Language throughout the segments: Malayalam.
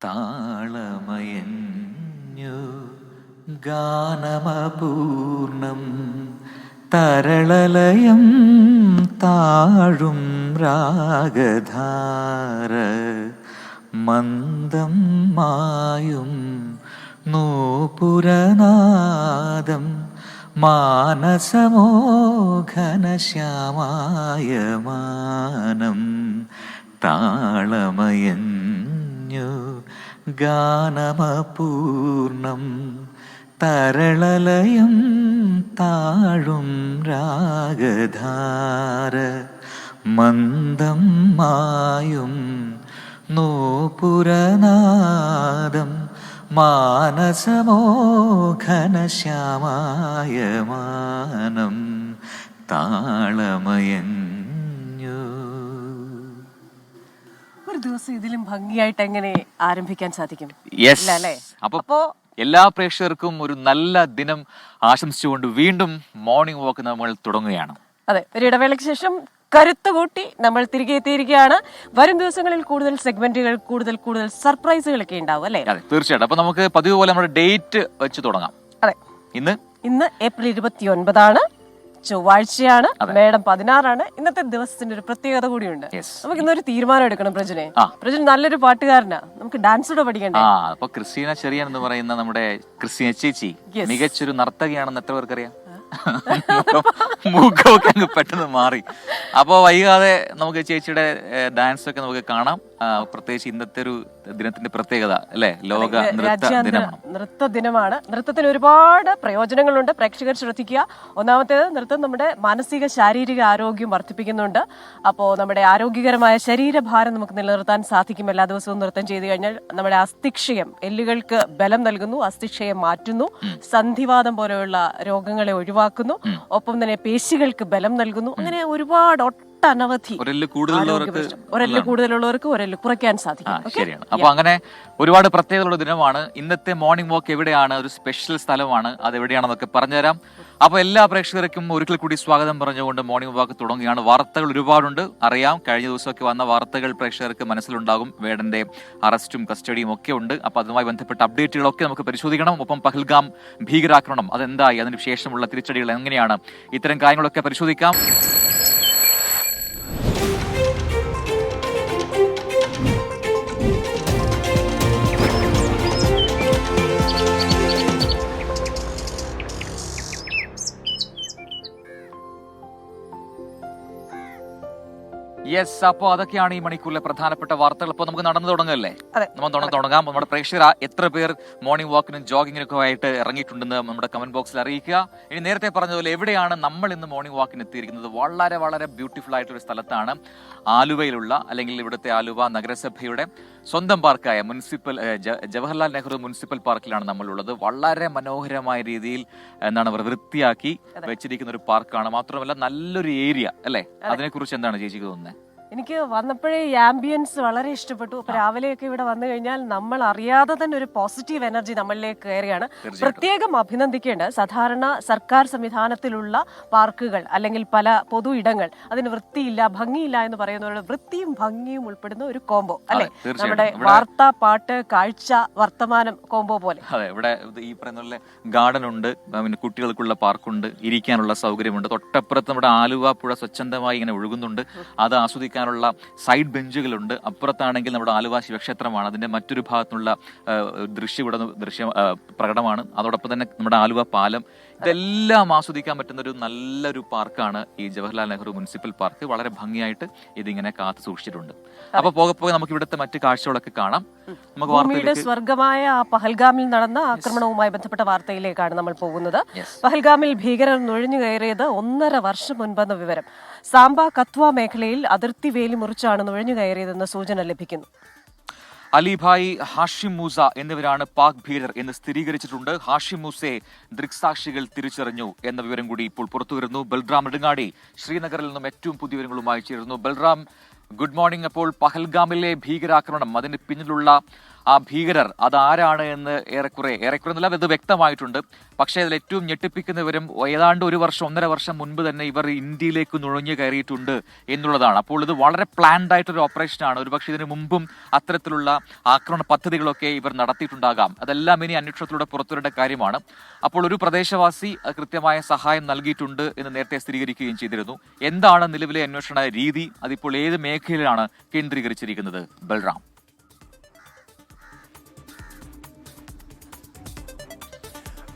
താളമയഞ്ഞു ഗാനമപൂർണം തരളലയം താഴും രാഗധാര മന്ദം മായും നൂപുരനാദം മാനസമോഘനശ്യാമായ മാനം താളമയഞ്ഞു ഗാനമപൂർണം തരളലയം താഴും രാഗധാര മന്ദം മായും നൂപുരനാദം മാനസമോഘനശ്യാമായ മാനം താളമയഞ്ഞു. ഒരു ദിവസം ഇതിലും ഭംഗിയായിട്ട് എങ്ങനെ ആരംഭിക്കാൻ സാധിക്കും? അപ്പോ എല്ലാ പ്രേക്ഷകർക്കും ഒരു നല്ല ദിനം ആശംസിച്ചുകൊണ്ട് വീണ്ടും മോർണിംഗ് വാക്ക് നമ്മൾ തുടങ്ങുകയാണ്. അതെ, ഒരു ഇടവേളയ്ക്ക് ശേഷം കരുത്തുകൂട്ടി നമ്മൾ തിരികെ എത്തിയിരിക്കുകയാണ്. വരും ദിവസങ്ങളിൽ കൂടുതൽ സെഗ്മെന്റുകൾ, കൂടുതൽ സർപ്രൈസുകളൊക്കെ ഉണ്ടാവും അല്ലേ? അതെ, തീർച്ചയായിട്ടും. അപ്പൊ നമുക്ക് പതിവ് പോലെ നമ്മുടെ ഡേറ്റ് വെച്ച് തുടങ്ങാം. അതെ, ഇന്ന് ഏപ്രിൽ 29 ചൊവ്വാഴ്ചയാണ്. മേഡം 16. ഇന്നത്തെ ദിവസത്തിന്റെ ഒരു പ്രത്യേകത കൂടിയുണ്ട്. നമുക്ക് ഇന്നൊരു തീരുമാനം എടുക്കണം. പ്രജുൻ നല്ലൊരു പാട്ടുകാരനാ, നമുക്ക് ഡാൻസൂടെ പഠിക്കണ്ടേ? അപ്പൊ ക്രിസ്റ്റീന ചെറിയാൻ എന്ന് പറയുന്ന നമ്മുടെ ക്രിസ്റ്റീന ചേച്ചി മികച്ചൊരു നർത്തകിയാണെന്ന് എത്ര പേർക്കറിയാം? മൂക്കമൊക്കെ അങ്ങ് പെട്ടെന്ന് മാറി. അപ്പൊ വൈകാതെ നമുക്ക് ചേച്ചിയുടെ ഡാൻസ് ഒക്കെ നമുക്ക് കാണാം. പ്രത്യേകിച്ച് ഇന്നത്തെ ഒരു ദിനത്തിന്റെ പ്രത്യേകത അല്ലെ, ലോക നൃത്ത ദിനമാണ്. നൃത്തത്തിന് ഒരുപാട് പ്രയോജനങ്ങളുണ്ട്, പ്രേക്ഷകർ ശ്രദ്ധിക്കുക. ഒന്നാമത്തേത്, നൃത്തം നമ്മുടെ മാനസിക ശാരീരിക ആരോഗ്യം വർദ്ധിപ്പിക്കുന്നുണ്ട്. അപ്പോൾ നമ്മുടെ ആരോഗ്യകരമായ ശരീരഭാരം നമുക്ക് നിലനിർത്താൻ സാധിക്കും. എല്ലാ ദിവസവും നൃത്തം ചെയ്തു കഴിഞ്ഞാൽ നമ്മുടെ അസ്ഥിക്ഷയം, എല്ലുകൾക്ക് ബലം നൽകുന്നു, അസ്ഥിക്ഷയം മാറ്റുന്നു, സന്ധിവാദം പോലെയുള്ള രോഗങ്ങളെ ഒഴിവാക്കുന്നു, ഒപ്പം തന്നെ പേശികൾക്ക് ബലം നൽകുന്നു. അങ്ങനെ ഒരുപാട് ഒട്ടനവധി ഒരല് കൂടുതലുള്ളവർക്ക് ഒരല് കുറയ്ക്കാൻ സാധിക്കും. ശരിയാണ്. അപ്പൊ അങ്ങനെ ഒരുപാട് പ്രത്യേകതയുള്ള ദിനമാണ്. ഇന്നത്തെ മോർണിംഗ് വാക്ക് എവിടെയാണ്, ഒരു സ്പെഷ്യൽ സ്ഥലമാണ്, അത് എവിടെയാണെന്നൊക്കെ പറഞ്ഞുതരാം. അപ്പൊ എല്ലാ പ്രേക്ഷകർക്കും ഒരിക്കൽ കൂടി സ്വാഗതം പറഞ്ഞുകൊണ്ട് മോർണിംഗ് വാക്ക് തുടങ്ങുകയാണ്. വാർത്തകൾ ഒരുപാടുണ്ട്, അറിയാം. കഴിഞ്ഞ ദിവസമൊക്കെ വന്ന വാർത്തകൾ പ്രേക്ഷകർക്ക് മനസ്സിലുണ്ടാകും. വേടന്റെ അറസ്റ്റും കസ്റ്റഡിയും ഒക്കെ ഉണ്ട്. അപ്പൊ അതുമായി ബന്ധപ്പെട്ട അപ്ഡേറ്റുകളൊക്കെ നമുക്ക് പരിശോധിക്കണം. ഒപ്പം പഹൽഗാം ഭീകരാക്രമണം അതെന്തായി, അതിന് ശേഷമുള്ള തിരിച്ചടികൾ എങ്ങനെയാണ്, ഇത്തരം കാര്യങ്ങളൊക്കെ പരിശോധിക്കാം. യെസ്, അപ്പൊ അതൊക്കെയാണ് ഈ മണിക്കൂറിലെ പ്രധാനപ്പെട്ട വാർത്തകൾ. അപ്പൊ നമുക്ക് നടന്നു തുടങ്ങല്ലേ? നമ്മൾ തുടങ്ങാം. നമ്മുടെ പ്രേക്ഷകർ എത്ര പേർ മോർണിംഗ് വാക്കിനും ജോഗിങ്ങിനും ഒക്കെ ആയിട്ട് ഇറങ്ങിയിട്ടുണ്ടെന്ന് നമ്മുടെ കമന്റ് ബോക്സിൽ അറിയിക്കുക. ഇനി നേരത്തെ പറഞ്ഞതുപോലെ എവിടെയാണ് നമ്മൾ ഇന്ന് മോർണിംഗ് വാക്കിന് എത്തിയിരിക്കുന്നത്? വളരെ വളരെ ബ്യൂട്ടിഫുൾ ആയിട്ടൊരു സ്ഥലത്താണ്. ആലുവയിലുള്ള, അല്ലെങ്കിൽ ഇവിടുത്തെ ആലുവ നഗരസഭയുടെ സ്വന്തം പാർക്കായ ജവഹർലാൽ നെഹ്റു മുനിസിപ്പൽ പാർക്കിലാണ് നമ്മളുള്ളത്. വളരെ മനോഹരമായ രീതിയിൽ അവർ വൃത്തിയാക്കി വെച്ചിരിക്കുന്ന ഒരു പാർക്കാണ്. മാത്രമല്ല നല്ലൊരു ഏരിയ അല്ലെ? അതിനെക്കുറിച്ച് എന്താണ് ചേച്ചിക്ക് തോന്നുന്നത്? എനിക്ക് വന്നപ്പോഴേ ഈ ആംബിയൻസ് വളരെ ഇഷ്ടപ്പെട്ടു. അപ്പൊ രാവിലെയൊക്കെ ഇവിടെ വന്നു കഴിഞ്ഞാൽ നമ്മൾ അറിയാതെ തന്നെ ഒരു പോസിറ്റീവ് എനർജി നമ്മളിലേക്ക് കയറിയാണ്. പ്രത്യേകം അഭിനന്ദിക്കേണ്ട, സാധാരണ സർക്കാർ സംവിധാനത്തിലുള്ള പാർക്കുകൾ അല്ലെങ്കിൽ പല പൊതു ഇടങ്ങൾ അതിന് വൃത്തിയില്ല, ഭംഗിയില്ല എന്ന് പറയുന്നവരുടെ വൃത്തിയും ഭംഗിയും ഉൾപ്പെടുന്ന ഒരു കോംബോ അല്ലെ? നമ്മുടെ വാർത്ത, പാട്ട്, കാഴ്ച, വർത്തമാനം കോംബോ പോലെ. അതെ, ഇവിടെ ഈ പറയുന്ന ഗാർഡൻ ഉണ്ട്, പിന്നെ കുട്ടികൾക്കുള്ള പാർക്കുണ്ട്, ഇരിക്കാനുള്ള സൗകര്യമുണ്ട്. തൊട്ടപ്പുറത്ത് നമ്മുടെ ആലുവ പുഴ സ്വച്ഛന്തമായി ഇങ്ങനെ ഒഴുകുന്നുണ്ട്. അത് ആസ്വദിക്കാൻ സൈഡ് ബെഞ്ചുകളുണ്ട്. അപ്പുറത്താണെങ്കിൽ നമ്മുടെ ആലുവ ശിവക്ഷേത്രമാണ്. അതിന്റെ മറ്റൊരു ഭാഗത്തുള്ള ദൃശ്യം പ്രകടമാണ്. അതോടൊപ്പം തന്നെ നമ്മുടെ ആലുവ പാലം, ഇതെല്ലാം ആസ്വദിക്കാൻ പറ്റുന്ന ഒരു നല്ലൊരു പാർക്കാണ് ഈ ജവഹർലാൽ നെഹ്റു മുനിസിപ്പൽ പാർക്ക്. വളരെ ഭംഗിയായിട്ട് ഇതിങ്ങനെ കാത്തു സൂക്ഷിച്ചിട്ടുണ്ട്. അപ്പൊ പോകെ നമുക്ക് ഇവിടുത്തെ മറ്റു കാഴ്ചകളൊക്കെ കാണാം. ഭൂമിയുടെ സ്വർഗമായ പഹൽഗാമിൽ നടന്ന ആക്രമണവുമായി ബന്ധപ്പെട്ട വാർത്തയിലേക്കാണ് നമ്മൾ പോകുന്നത്. പഹൽഗാമിൽ ഭീകരർ നുഴഞ്ഞു കയറിയത് 1.5 വർഷം മുൻപെന്ന വിവരം. സാംബ കത്വ മേഖലയിൽ അതിർത്തി വേലി മുറിച്ചാണ് നുഴഞ്ഞു കയറിയതെന്ന് സൂചന ലഭിക്കുന്നു. അലിഭായ്, ഹാഷിം മൂസ എന്നിവരാണ് പാക് ഭീകരർ എന്ന് സ്ഥിരീകരിച്ചിട്ടുണ്ട്. ഹാഷിം മൂസയെ ദൃക്സാക്ഷികൾ തിരിച്ചറിഞ്ഞു എന്ന വിവരം കൂടി ഇപ്പോൾ പുറത്തുവരുന്നു. ബൽറാം നെടുങ്ങാടി ശ്രീനഗറിൽ നിന്നും ഏറ്റവും പുതിയ വിവരങ്ങളുമായി ചേരുന്നു. Balram, good morning. അപ്പോൾ പഹൽഗാമിലെ ഭീകരാക്രമണം, അതിന് പിന്നിലുള്ള ആ ഭീകരർ അതാരാണ് എന്ന് ഏറെക്കുറെ എന്നല്ല ഇത് വ്യക്തമായിട്ടുണ്ട്. പക്ഷേ അതിൽ ഏറ്റവും ഞെട്ടിപ്പിക്കുന്ന വിവരം ഏതാണ്ട് 1-1.5 വർഷം മുൻപ് തന്നെ ഇവർ ഇന്ത്യയിലേക്ക് നുഴഞ്ഞു കയറിയിട്ടുണ്ട് എന്നുള്ളതാണ്. അപ്പോൾ ഇത് വളരെ പ്ലാൻഡ് ആയിട്ടൊരു ഓപ്പറേഷനാണ്. ഒരുപക്ഷെ ഇതിനു മുമ്പും അത്തരത്തിലുള്ള ആക്രമണ പദ്ധതികളൊക്കെ ഇവർ നടത്തിയിട്ടുണ്ടാകാം. അതെല്ലാം ഇനി അന്വേഷണത്തിലൂടെ പുറത്തുവരേണ്ട കാര്യമാണ്. അപ്പോൾ ഒരു പ്രദേശവാസി കൃത്യമായ സഹായം നൽകിയിട്ടുണ്ട് എന്ന് നേരത്തെ സ്ഥിരീകരിക്കുകയും ചെയ്തിരുന്നു. എന്താണ് നിലവിലെ അന്വേഷണ രീതി? അതിപ്പോൾ ഏത് മേഖലയിലാണ് കേന്ദ്രീകരിച്ചിരിക്കുന്നത്? Balram.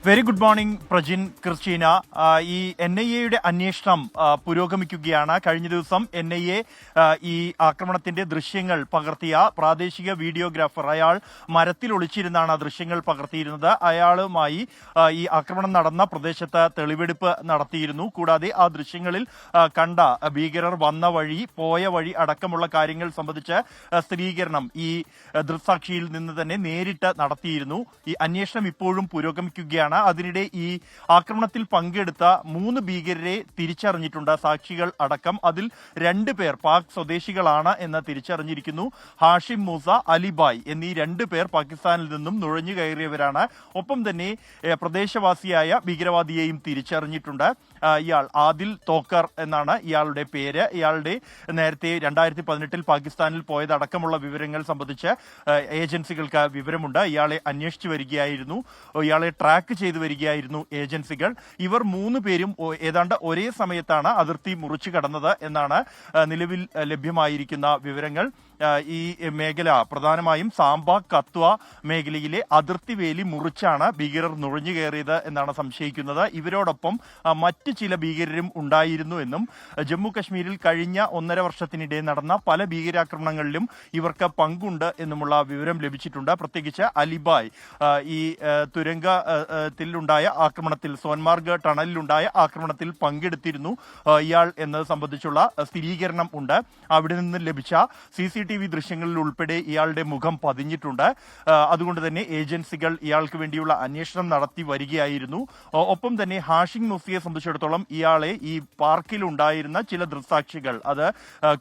Very good morning Prajin, Christina. ഈ NIA-യുടെ അന്വേഷണം പുരോഗമിക്കുകയാണ്. കഴിഞ്ഞ ദിവസം NIA ഈ ആക്രമണത്തിന്റെ ദൃശ്യങ്ങൾ പകർത്തിയ പ്രാദേശിക വീഡിയോഗ്രാഫർ, അയാൾ മരത്തിൽ ഒളിച്ചിരുന്നാണ് ദൃശ്യങ്ങൾ പകർത്തിയിരുന്നത്. അയാളുമായി ഈ ആക്രമണം നടന്ന പ്രദേശത്ത് തെളിവെടുപ്പ് നടത്തിയിരുന്നു. കൂടാതെ ആ ദൃശ്യങ്ങളിൽ കണ്ട ഭീകരർ വന്ന വഴി, പോയ വഴി അടക്കമുള്ള കാര്യങ്ങൾ സംബന്ധിച്ച് സ്ഥിരീകരണം ഈ ദൃക്സാക്ഷിയിൽ നിന്ന് തന്നെ നേരിട്ട് നടത്തിയിരുന്നു. ഈ അന്വേഷണം ഇപ്പോഴും പുരോഗമിക്കുകയാണ്. അതിനിടെ ഈ ആക്രമണത്തിൽ പങ്കെടുത്ത 3 ഭീകരരെ തിരിച്ചറിഞ്ഞിട്ടുണ്ട്, സാക്ഷികൾ അടക്കം. അതിൽ 2 പേർ പാക് സ്വദേശികളാണ് എന്ന് തിരിച്ചറിഞ്ഞിരിക്കുന്നു. ഹാഷിം മൂസ, അലിബായ് എന്നീ 2 പേർ പാകിസ്ഥാനിൽ നിന്നും നുഴഞ്ഞു കയറിയവരാണ്. ഒപ്പം തന്നെ പ്രദേശവാസിയായ ഭീകരവാദിയെയും തിരിച്ചറിഞ്ഞിട്ടുണ്ട്. ഇയാൾ ആദിൽ തോക്കർ എന്നാണ് ഇയാളുടെ പേര്. ഇയാളുടെ നേരത്തെ 2018 പാകിസ്ഥാനിൽ പോയതടക്കമുള്ള വിവരങ്ങൾ സംബന്ധിച്ച് ഏജൻസികൾക്ക് വിവരമുണ്ട്. ഇയാളെ അന്വേഷിച്ചു വരികയായിരുന്നു, ഇയാളെ ട്രാക്ക് ചെയ്തു വരികയായിരുന്നു ഏജൻസികൾ. ഇവർ 3 പേരും ഏതാണ്ട് ഒരേ സമയത്താണ് അതിർത്തി മുറിച്ചു കടന്നത് എന്നാണ് നിലവിൽ ലഭ്യമായിരിക്കുന്ന വിവരങ്ങൾ. ഈ മേഖല പ്രധാനമായും സാംബ, കത്വ മേഖലയിലെ അതിർത്തി വേലി മുറിച്ചാണ് ഭീകരർ നുഴഞ്ഞു കയറിയത് എന്നാണ് സംശയിക്കുന്നത്. ഇവരോടൊപ്പം മറ്റ് ചില ഭീകരരും ഉണ്ടായിരുന്നു എന്നും ജമ്മു കശ്മീരിൽ കഴിഞ്ഞ 1.5 വർഷത്തിനിടെ നടന്ന പല ഭീകരാക്രമണങ്ങളിലും ഇവർക്ക് പങ്കുണ്ട് എന്നുമുള്ള വിവരം ലഭിച്ചിട്ടുണ്ട്. പ്രത്യേകിച്ച് അലിബായ് ഈ തുരങ്കത്തിലുണ്ടായ ആക്രമണത്തിൽ, സോൻമാർഗ് ടണലിലുണ്ടായ ആക്രമണത്തിൽ പങ്കെടുത്തിരുന്നു ഇയാൾ എന്നത് സംബന്ധിച്ചുള്ള സ്ഥിരീകരണം ഉണ്ട്. അവിടെ നിന്ന് ലഭിച്ച CCTV ദൃശ്യങ്ങളിൽ ഉൾപ്പെടെ ഇയാളുടെ മുഖം പതിഞ്ഞിട്ടുണ്ട്. അതുകൊണ്ട് തന്നെ ഏജൻസികൾ ഇയാൾക്ക് വേണ്ടിയുള്ള അന്വേഷണം നടത്തി വരികയായിരുന്നു. ഒപ്പം തന്നെ ഹാഷിം മൂസയെ സംബന്ധിച്ചിടത്തോളം ഇയാളെ ഈ പാർക്കിലുണ്ടായിരുന്ന ചില ദൃക്സാക്ഷികൾ, അത്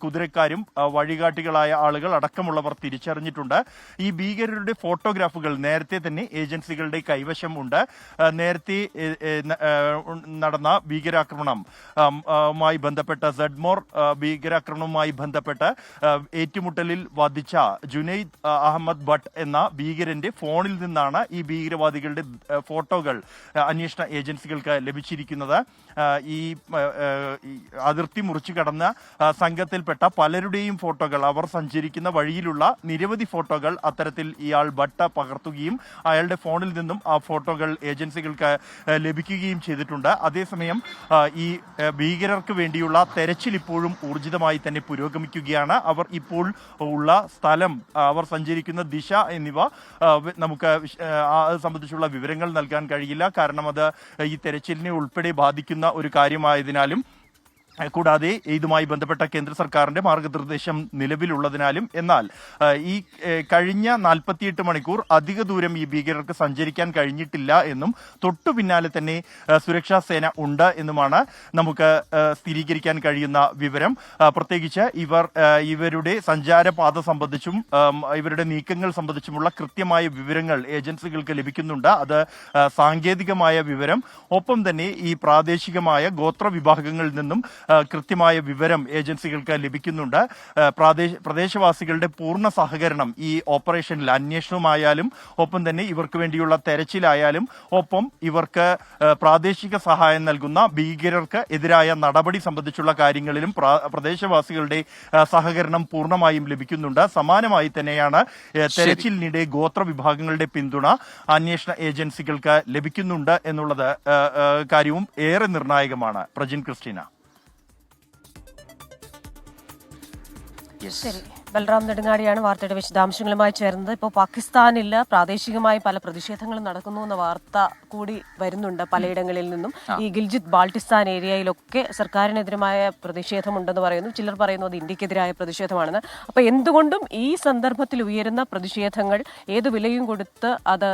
കുതിരക്കാരും വഴികാട്ടികളായ ആളുകൾ അടക്കമുള്ളവർ തിരിച്ചറിഞ്ഞിട്ടുണ്ട്. ഈ ഭീകരരുടെ ഫോട്ടോഗ്രാഫുകൾ നേരത്തെ തന്നെ ഏജൻസികളുടെ കൈവശം ഉണ്ട്. നേരത്തെ നടന്ന ഭീകരാക്രമണവുമായി ബന്ധപ്പെട്ട സെഡ്മോർ ഭീകരാക്രമണവുമായി ബന്ധപ്പെട്ട് ഏറ്റുമുട്ടലിൽ വധിച്ച ജുനൈദ് അഹമ്മദ് ഭട്ട് എന്ന ഭീകരന്റെ ഫോണിൽ നിന്നാണ് ഈ ഭീകരവാദികളുടെ ഫോട്ടോകൾ അന്വേഷണ ഏജൻസികൾക്ക് ലഭിച്ചിരിക്കുന്നത്. ഈ അതിർത്തി മുറിച്ചു കടന്ന സംഘത്തിൽപ്പെട്ട പലരുടെയും ഫോട്ടോകൾ, അവർ സഞ്ചരിക്കുന്ന വഴിയിലുള്ള നിരവധി ഫോട്ടോകൾ അത്തരത്തിൽ ഇയാൾ ഭട്ട് പകർത്തുകയും അയാളുടെ ഫോണിൽ നിന്നും ആ ഫോട്ടോകൾ ഏജൻസികൾക്ക് ലഭിക്കുകയും ചെയ്തിട്ടുണ്ട്. അതേസമയം ഈ ഭീകരർക്ക് വേണ്ടിയുള്ള തെരച്ചിൽ ഇപ്പോഴും ഊർജിതമായി തന്നെ പുരോഗമിക്കുകയാണ്. അവർ ഇപ്പോൾ ഉള്ള സ്ഥലം, അവർ സഞ്ചരിക്കുന്ന ദിശ എന്നിവ നമുക്ക് അത് സംബന്ധിച്ചുള്ള വിവരങ്ങൾ നൽകാൻ കഴിയില്ല. കാരണം അത് ഈ തെരച്ചിലിനെ ഉൾപ്പെടെ ബാധിക്കുന്ന ഒരു കാര്യമായതിനാലും, കൂടാതെ ഇതുമായി ബന്ധപ്പെട്ട കേന്ദ്ര സർക്കാരിന്റെ മാർഗനിർദ്ദേശം നിലവിലുള്ളതിനാലും, എന്നാൽ ഈ കഴിഞ്ഞ 48 മണിക്കൂർ അധിക ദൂരം ഈ ഭീകരർക്ക് സഞ്ചരിക്കാൻ കഴിഞ്ഞിട്ടില്ല എന്നും തൊട്ടു പിന്നാലെ തന്നെ സുരക്ഷാ സേന ഉണ്ട് എന്നുമാണ് നമുക്ക് സ്ഥിരീകരിക്കാൻ കഴിയുന്ന വിവരം. പ്രത്യേകിച്ച് ഇവരുടെ സഞ്ചാരപാത സംബന്ധിച്ചും ഇവരുടെ നീക്കങ്ങൾ സംബന്ധിച്ചുമുള്ള കൃത്യമായ വിവരങ്ങൾ ഏജൻസികൾക്ക് ലഭിക്കുന്നുണ്ട്. അത് സാങ്കേതികമായ വിവരം, ഒപ്പം തന്നെ ഈ പ്രാദേശികമായ ഗോത്ര വിഭാഗങ്ങളിൽ നിന്നും കൃത്യമായ വിവരം ഏജൻസികൾക്ക് ലഭിക്കുന്നുണ്ട്. പ്രദേശവാസികളുടെ പൂർണ്ണ സഹകരണം ഈ ഓപ്പറേഷനിൽ, അന്വേഷണമായാലും ഒപ്പം തന്നെ ഇവർക്ക് വേണ്ടിയുള്ള തെരച്ചിലായാലും, ഒപ്പം ഇവർക്ക് പ്രാദേശിക സഹായം നൽകുന്ന ഭീകരർക്ക് എതിരായ നടപടി സംബന്ധിച്ചുള്ള കാര്യങ്ങളിലും പ്രദേശവാസികളുടെ സഹകരണം പൂർണ്ണമായും ലഭിക്കുന്നുണ്ട്. സമാനമായി തന്നെയാണ് തെരച്ചിലിനിടെ ഗോത്ര വിഭാഗങ്ങളുടെ പിന്തുണ അന്വേഷണ ഏജൻസികൾക്ക് ലഭിക്കുന്നുണ്ട് എന്നുള്ളത് കാര്യവും ഏറെ നിർണായകമാണ്. പ്രജിൻ, ക്രിസ്റ്റീന. ശരി, ബൽറാം നെടുങ്ങാടിയാണ് വാർത്തയുടെ വിശദാംശങ്ങളുമായി ചേർന്നത്. ഇപ്പോൾ പാകിസ്ഥാനിൽ പ്രാദേശികമായി പല പ്രതിഷേധങ്ങളും നടക്കുന്നു എന്ന വാർത്ത കൂടി വരുന്നുണ്ട് പലയിടങ്ങളിൽ നിന്നും. ഈ ഗിൽജിത്ത് ബാൾട്ടിസ്ഥാൻ ഏരിയയിലൊക്കെ സർക്കാരിനെതിരായ പ്രതിഷേധമുണ്ടെന്ന് പറയുന്നു. ചിലർ പറയുന്നു അത് ഇന്ത്യക്കെതിരായ പ്രതിഷേധമാണെന്ന്. അപ്പോൾ എന്തുകൊണ്ടും ഈ സന്ദർഭത്തിൽ ഉയരുന്ന പ്രതിഷേധങ്ങൾ ഏത് വിലയും കൊടുത്ത് അത്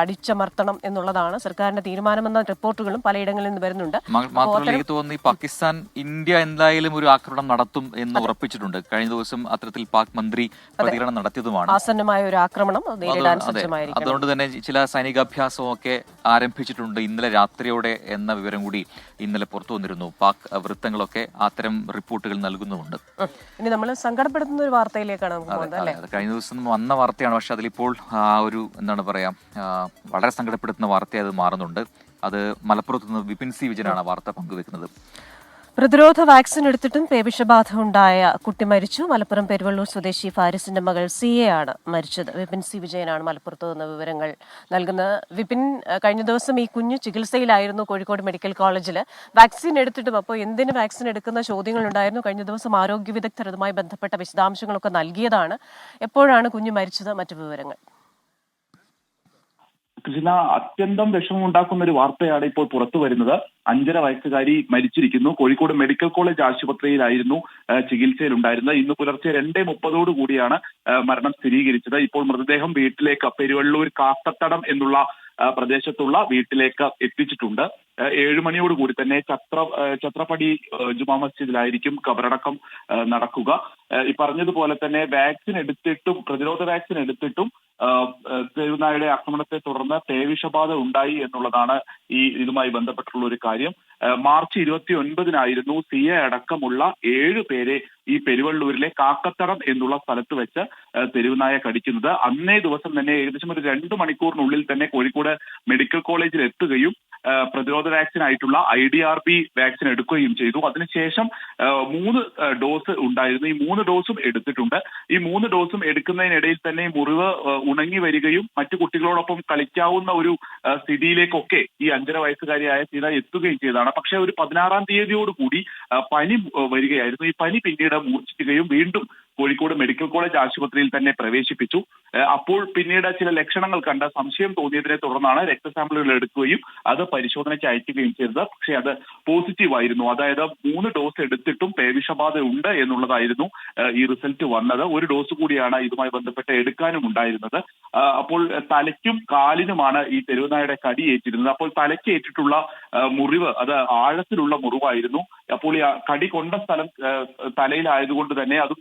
അടിച്ചമർത്തണം എന്നുള്ളതാണ് സർക്കാരിന്റെ തീരുമാനമെന്ന റിപ്പോർട്ടുകളും പലയിടങ്ങളിൽ നിന്ന് വരുന്നുണ്ട്. മാത്രമല്ല, എനിക്ക് തോന്നുന്നു പാകിസ്ഥാൻ ഇന്ത്യ എന്തായാലും ഒരു ആക്രമണം നടത്തും എന്ന് ഉറപ്പിച്ചിട്ടുണ്ട്. കഴിഞ്ഞ ദിവസം ദിവസം അത്തരത്തിൽ പാക് മന്ത്രി പ്രതികരണം നടത്തിയതുമാണ്. ആസന്നമായ ഒരു ആക്രമണം നേരിടാൻ സജ്ജമായിരിക്കും. അതുകൊണ്ട് തന്നെ ചില സൈനികാഭ്യാസവും ഒക്കെ ആരംഭിച്ചിട്ടുണ്ട് ഇന്നലെ രാത്രിയോടെ എന്ന വിവരം കൂടി ഇന്നലെ പുറത്തു വന്നിരുന്നു. പാക് വൃത്തങ്ങളൊക്കെ അത്തരം റിപ്പോർട്ടുകൾ നൽകുന്നുമുണ്ട്. ഇനി നമ്മൾ സങ്കടപ്പെടുത്തുന്ന ഒരു വാർത്തയിലേക്കാണ് നമുക്ക് പോകുന്നത് അല്ലേ? കഴിഞ്ഞ ദിവസം വന്ന വാർത്തയാണ്, പക്ഷെ അതിലിപ്പോൾ ഒരു എന്താണ് പറയാ വളരെ സങ്കടപ്പെടുത്തുന്ന വാർത്തയായി അത് മാറുന്നുണ്ട്. അത് മലപ്പുറത്ത് നിന്ന് വിപിൻ സി വിജയനാണ് വാർത്ത പങ്കുവെക്കുന്നത്. പ്രതിരോധ വാക്സിൻ എടുത്തിട്ടും പേവിഷബാധ ഉണ്ടായ കുട്ടി മരിച്ചു. മലപ്പുറം പെരുവള്ളൂർ സ്വദേശി ഫാരിസിന്റെ മകൾ സിയെ ആണ് മരിച്ചത്. വിപിൻ സി വിജയനാണ് മലപ്പുറത്ത് നിന്ന് വിവരങ്ങൾ നൽകുന്നത്. വിപിൻ, കഴിഞ്ഞ ദിവസം ഈ കുഞ്ഞ് ചികിത്സയിലായിരുന്നു കോഴിക്കോട് മെഡിക്കൽ കോളേജിൽ. വാക്സിൻ എടുത്തിട്ടും അപ്പോൾ എന്തിന് വാക്സിൻ എടുക്കുന്ന ചോദ്യങ്ങൾ ഉണ്ടായിരുന്നു. കഴിഞ്ഞ ദിവസം ആരോഗ്യ വിദഗ്ധർ അതുമായി ബന്ധപ്പെട്ട വിശദാംശങ്ങളൊക്കെ നൽകിയതാണ്. എപ്പോഴാണ് കുഞ്ഞ് മരിച്ചത്? മറ്റു വിവരങ്ങൾ. കൃഷ്ണ, അത്യന്തം വിഷമമുണ്ടാക്കുന്ന ഒരു വാർത്തയാണ് ഇപ്പോൾ പുറത്തു വരുന്നത്. 5.5 വയസ്സുകാരി മരിച്ചിരിക്കുന്നു. കോഴിക്കോട് മെഡിക്കൽ കോളേജ് ആശുപത്രിയിലായിരുന്നു ചികിത്സയിലുണ്ടായിരുന്നത്. ഇന്ന് പുലർച്ചെ 2:30 കൂടിയാണ് മരണം സ്ഥിരീകരിച്ചത്. ഇപ്പോൾ മൃതദേഹം വീട്ടിലേക്ക് പെരുവള്ളൂർ കാക്കത്തടം എന്നുള്ള പ്രദേശത്തുള്ള വീട്ടിലേക്ക് എത്തിച്ചിട്ടുണ്ട്. 7 മണിയോട് കൂടി തന്നെ ഛത്രപടി ജുമാ മസ്ജിദിലായിരിക്കും ഖബറടക്കം നടക്കുക. ഈ പറഞ്ഞതുപോലെ തന്നെ വാക്സിൻ എടുത്തിട്ടും പ്രതിരോധ വാക്സിൻ എടുത്തിട്ടും തെരുവുനായുടെ ആക്രമണത്തെ തുടർന്ന് പേവിഷബാധ ഉണ്ടായി എന്നുള്ളതാണ് ഇതുമായി ബന്ധപ്പെട്ടുള്ള ഒരു കാര്യം. മാർച്ച് 29-നായിരുന്നു സിയെ അടക്കമുള്ള 7 പേരെ ഈ പെരുവള്ളൂരിലെ കാക്കത്തടം എന്നുള്ള സ്ഥലത്ത് വെച്ച് തെരുവുനായ കടിക്കുന്നത്. അന്നേ ദിവസം തന്നെ ഏകദേശം ഒരു 2 മണിക്കൂറിനുള്ളിൽ തന്നെ കോഴിക്കോട് മെഡിക്കൽ കോളേജിൽ എത്തുകയും പ്രതിരോധ വാക്സിൻ ആയിട്ടുള്ള IDRB വാക്സിൻ എടുക്കുകയും ചെയ്തു. അതിനുശേഷം 3 ഡോസ് ഉണ്ടായിരുന്നു. ഈ 3 ഡോസും എടുത്തിട്ടുണ്ട്. ഈ 3 ഡോസും എടുക്കുന്നതിനിടയിൽ തന്നെ മുറിവ് ഉണങ്ങി വരികയും മറ്റു കുട്ടികളോടൊപ്പം കളിക്കാവുന്ന ഒരു സ്ഥിതിയിലേക്കൊക്കെ ഈ 5.5 വയസ്സുകാരിയായ സീത എത്തുകയും ചെയ്തതാണ്. പക്ഷെ ഒരു 16-ാം തീയതിയോടുകൂടി പനി വരികയായിരുന്നു. ഈ പനി പിന്നീട് മൂർച്ഛിക്കുകയും വീണ്ടും കോഴിക്കോട് മെഡിക്കൽ കോളേജ് ആശുപത്രിയിൽ തന്നെ പ്രവേശിപ്പിച്ചു. അപ്പോൾ പിന്നീട് ചില ലക്ഷണങ്ങൾ കണ്ട് സംശയം തോന്നിയതിനെ തുടർന്നാണ് രക്തസാമ്പിളുകൾ എടുക്കുകയും അത് പരിശോധനയ്ക്ക് അയക്കുകയും ചെയ്തത്. പക്ഷേ അത് പോസിറ്റീവ് ആയിരുന്നു. അതായത് 3 ഡോസ് എടുത്തിട്ടും പേവിഷബാധ ഉണ്ട് എന്നുള്ളതായിരുന്നു ഈ റിസൾട്ട് വന്നത്. ഒരു ഡോസ് കൂടിയാണ് ഇതുമായി ബന്ധപ്പെട്ട് എടുക്കാനും ഉണ്ടായിരുന്നത്. അപ്പോൾ തലയ്ക്കും കാലിനുമാണ് ഈ തെരുവുനായുടെ കടിയേറ്റിരുന്നത്. അപ്പോൾ തലയ്ക്ക് ഏറ്റിട്ടുള്ള മുറിവ് അത് ആഴത്തിലുള്ള മുറിവായിരുന്നു. അപ്പോൾ ഈ കടി കൊണ്ട സ്ഥലം തലയിലായതുകൊണ്ട് തന്നെ അതും